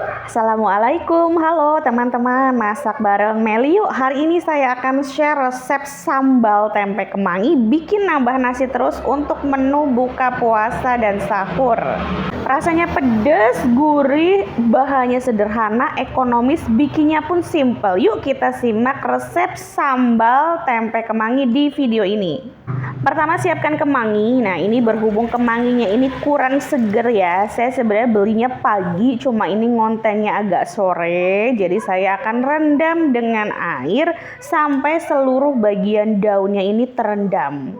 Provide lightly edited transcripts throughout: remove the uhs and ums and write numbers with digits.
Assalamualaikum, halo teman-teman, masak bareng Meli yuk. Hari ini saya akan share resep sambal tempe kemangi, bikin nambah nasi terus untuk menu buka puasa dan sahur. Rasanya pedas, gurih, bahannya sederhana, ekonomis, bikinnya pun simple. Yuk kita simak resep sambal tempe kemangi di video ini. Pertama siapkan kemangi. Nah ini berhubung kemanginya ini kurang seger ya, saya sebenarnya belinya pagi, cuma ini ngontennya agak sore, jadi saya akan rendam dengan air sampai seluruh bagian daunnya ini terendam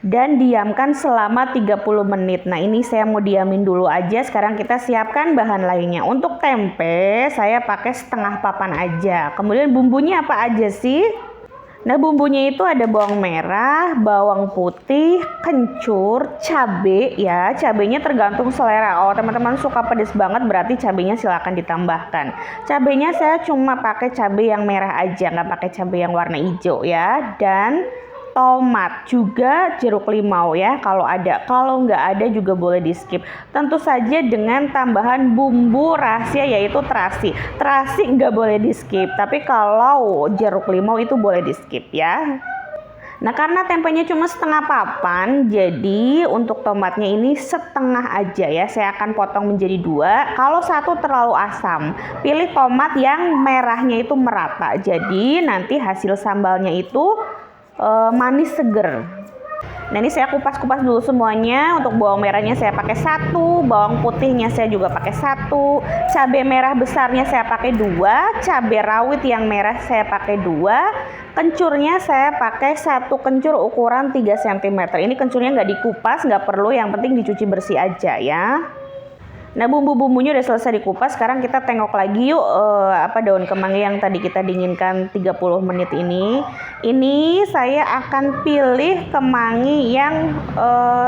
dan diamkan selama 30 menit. Nah ini saya mau diamin dulu aja. Sekarang kita siapkan bahan lainnya. Untuk tempe saya pakai setengah papan aja. Kemudian bumbunya apa aja sih? Nah bumbunya itu ada bawang merah, bawang putih, kencur, cabai ya. Cabainya tergantung selera. Oh teman-teman suka pedas banget berarti cabainya silahkan ditambahkan. Cabainya saya cuma pakai cabai yang merah aja, nggak pakai cabai yang warna hijau ya. Dan tomat juga jeruk limau ya kalau ada, kalau nggak ada juga boleh di skip. Tentu saja dengan tambahan bumbu rahasia yaitu terasi. Terasi nggak boleh di skip, tapi kalau jeruk limau itu boleh di skip ya. Nah karena tempenya cuma setengah papan, jadi untuk tomatnya ini setengah aja ya. Saya akan potong menjadi dua. Kalau satu terlalu asam, pilih tomat yang merahnya itu merata. Jadi nanti hasil sambalnya itu manis seger. Nah ini saya kupas-kupas dulu semuanya. Untuk bawang merahnya saya pakai satu, bawang putihnya saya juga pakai satu, cabai merah besarnya saya pakai dua, cabai rawit yang merah saya pakai dua, kencurnya saya pakai satu kencur ukuran 3 cm. Ini kencurnya nggak dikupas, nggak perlu, yang penting dicuci bersih aja ya. Nah bumbu-bumbunya udah selesai dikupas. Sekarang kita tengok lagi yuk daun kemangi yang tadi kita dinginkan 30 menit ini. Ini saya akan pilih kemangi yang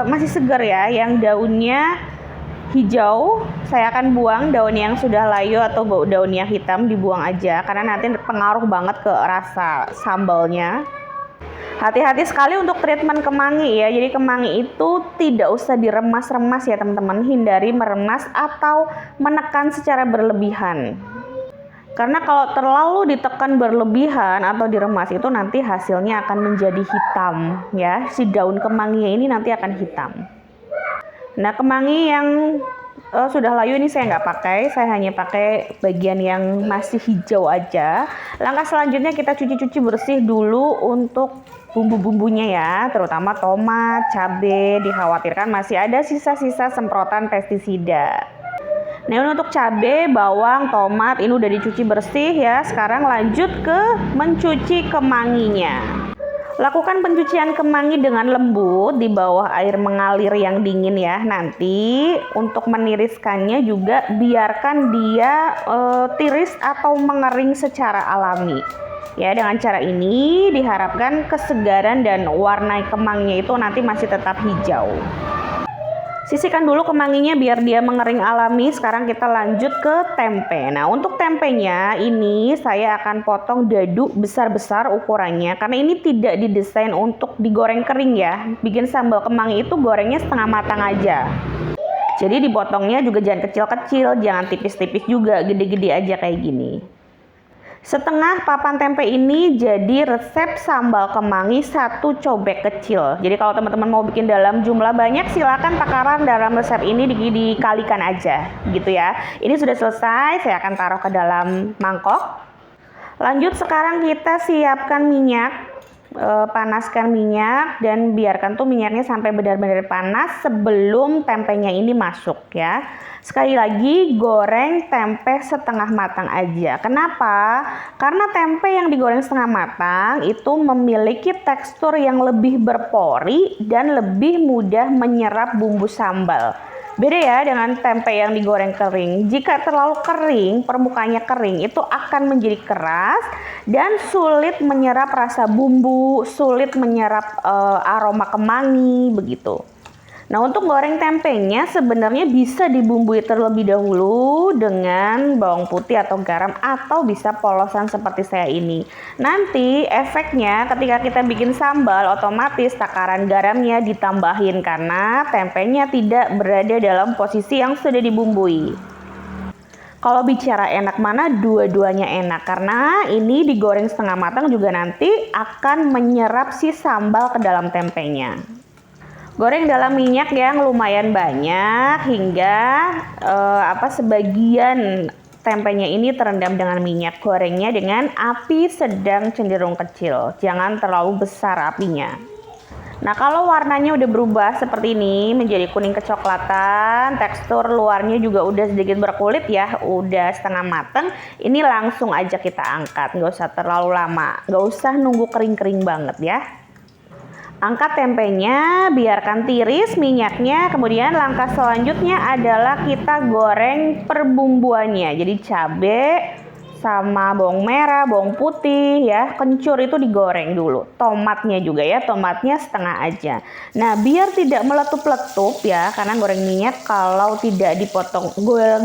masih segar ya, yang daunnya hijau. Saya akan buang daun yang sudah layu atau daun yang hitam, dibuang aja karena nanti pengaruh banget ke rasa sambalnya. Hati-hati sekali untuk treatment kemangi ya. Jadi kemangi itu tidak usah diremas-remas ya teman-teman. Hindari meremas atau menekan secara berlebihan. Karena kalau terlalu ditekan berlebihan atau diremas itu nanti hasilnya akan menjadi hitam ya. Si daun kemanginya ini nanti akan hitam. Nah kemangi yang sudah layu ini saya nggak pakai, saya hanya pakai bagian yang masih hijau aja. Langkah selanjutnya kita cuci-cuci bersih dulu untuk bumbu-bumbunya ya, terutama tomat, cabai, dikhawatirkan masih ada sisa-sisa semprotan pestisida. Nah untuk cabai, bawang, tomat ini udah dicuci bersih ya. Sekarang lanjut ke mencuci kemanginya. Lakukan pencucian kemangi dengan lembut di bawah air mengalir yang dingin ya. Nanti untuk meniriskannya juga biarkan dia tiris atau mengering secara alami. Ya dengan cara ini diharapkan kesegaran dan warna kemanginya itu nanti masih tetap hijau. Sisihkan dulu kemanginya biar dia mengering alami. Sekarang kita lanjut ke tempe. Nah untuk tempenya ini saya akan potong dadu besar-besar ukurannya. Karena ini tidak didesain untuk digoreng kering ya. Bikin sambal kemangi itu gorengnya setengah matang aja. Jadi dipotongnya juga jangan kecil-kecil, jangan tipis-tipis juga, gede-gede aja kayak gini. Setengah papan tempe ini jadi resep sambal kemangi satu cobek kecil. Jadi kalau teman-teman mau bikin dalam jumlah banyak silakan takaran dalam resep ini dikalikan aja gitu ya. Ini sudah selesai, saya akan taruh ke dalam mangkok. Lanjut sekarang kita siapkan minyak. Panaskan minyak dan biarkan tuh minyaknya sampai benar-benar panas sebelum tempenya ini masuk ya. Sekali lagi goreng tempe setengah matang aja. Kenapa? Karena tempe yang digoreng setengah matang itu memiliki tekstur yang lebih berpori dan lebih mudah menyerap bumbu sambal. Beda ya dengan tempe yang digoreng kering. Jika terlalu kering, permukaannya kering, itu akan menjadi keras dan sulit menyerap rasa bumbu, sulit menyerap aroma kemangi begitu. Nah untuk goreng tempenya sebenarnya bisa dibumbui terlebih dahulu dengan bawang putih atau garam atau bisa polosan seperti saya ini. Nanti efeknya ketika kita bikin sambal otomatis takaran garamnya ditambahin karena tempenya tidak berada dalam posisi yang sudah dibumbui. Kalau bicara enak mana, dua-duanya enak karena ini digoreng setengah matang juga nanti akan menyerap si sambal ke dalam tempenya. Goreng dalam minyak yang lumayan banyak hingga sebagian tempenya ini terendam dengan minyak. Gorengnya dengan api sedang cenderung kecil, jangan terlalu besar apinya. Nah, kalau warnanya udah berubah seperti ini menjadi kuning kecoklatan, tekstur luarnya juga udah sedikit berkulit ya, udah setengah mateng, ini langsung aja kita angkat, nggak usah terlalu lama, nggak usah nunggu kering-kering banget ya. Angkat tempenya, biarkan tiris minyaknya, kemudian langkah selanjutnya adalah kita goreng perbumbuannya, jadi cabai, sama bawang merah, bawang putih ya, kencur itu digoreng dulu. Tomatnya juga ya, tomatnya setengah aja. Nah, biar tidak meletup-letup ya, karena goreng minyak kalau tidak dipotong,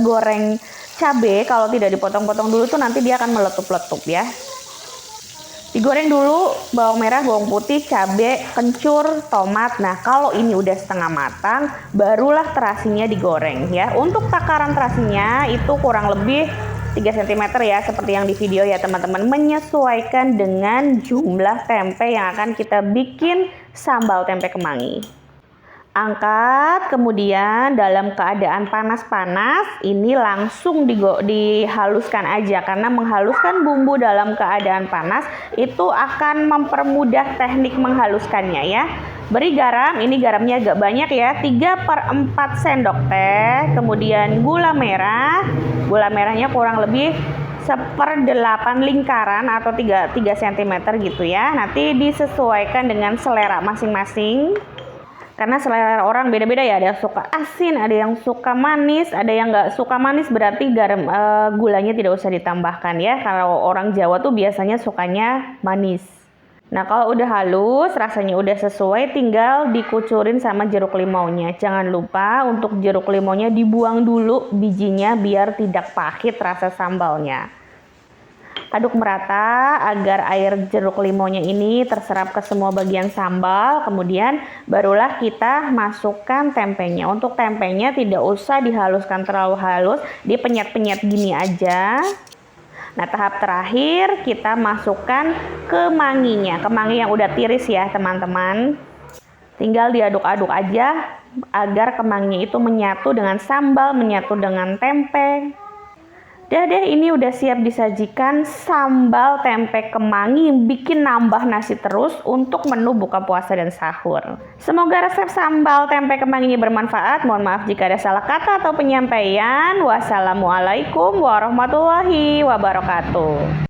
goreng cabai kalau tidak dipotong-potong dulu tuh nanti dia akan meletup-letup ya. Digoreng dulu bawang merah, bawang putih, cabai, kencur, tomat. Nah, kalau ini udah setengah matang, barulah terasinya digoreng ya. Untuk takaran terasinya itu kurang lebih 3 cm ya, seperti yang di video ya teman-teman, menyesuaikan dengan jumlah tempe yang akan kita bikin sambal tempe kemangi. Angkat, kemudian dalam keadaan panas-panas ini langsung dihaluskan aja, karena menghaluskan bumbu dalam keadaan panas itu akan mempermudah teknik menghaluskannya ya. Beri garam, ini garamnya agak banyak ya, 3/4 sendok teh. Kemudian gula merahnya kurang lebih 1/8 lingkaran atau 3 cm gitu ya. Nanti disesuaikan dengan selera masing-masing. Karena selera orang beda-beda ya, ada yang suka asin, ada yang suka manis, ada yang nggak suka manis, berarti gulanya tidak usah ditambahkan ya. Kalau orang Jawa tuh biasanya sukanya manis. Nah, kalau udah halus, rasanya udah sesuai, tinggal dikucurin sama jeruk limaunya. Jangan lupa untuk jeruk limaunya dibuang dulu bijinya biar tidak pahit rasa sambalnya. Aduk merata agar air jeruk limonnya ini terserap ke semua bagian sambal. Kemudian barulah kita masukkan tempenya. Untuk tempenya tidak usah dihaluskan terlalu halus, dipenyet-penyet gini aja. Nah, tahap terakhir kita masukkan kemanginya. Kemangi yang udah tiris ya teman-teman. Tinggal diaduk-aduk aja agar kemanginya itu menyatu dengan sambal, menyatu dengan tempe. Udah deh, ini udah siap disajikan sambal tempe kemangi, bikin nambah nasi terus untuk menu buka puasa dan sahur. Semoga resep sambal tempe kemangi ini bermanfaat. Mohon maaf jika ada salah kata atau penyampaian. Wassalamualaikum warahmatullahi wabarakatuh.